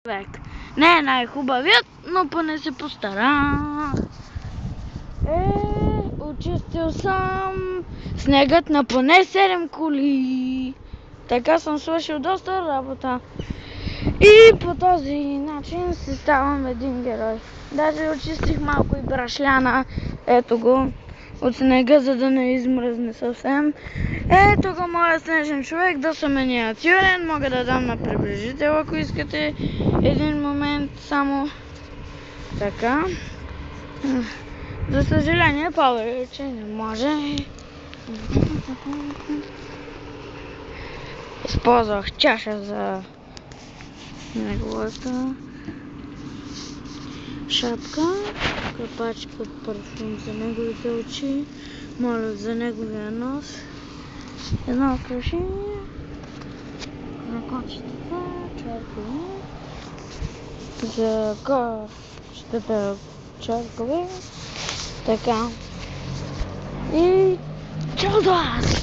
човек. Не е най-хубавият, но поне се постара. Очистил съм снегът на поне 7 коли. Така съм свършил доста работа. И по този начин си ставам един герой. Даже очистих малко и брашляна. Ето го. От снега, за да не измръзне съвсем. Ето го моя снежен човек, доста миниатюрен. Мога да дам на приближител, ако искате. Един момент само. Така. За съжаление, повече не може. Използвах чаша за неговата шапка, капачка от парфюм за неговите очи, моля за неговия нос, едно украшение, на кончетата, чаркове, за кожата чаркове, така, и чао до вас!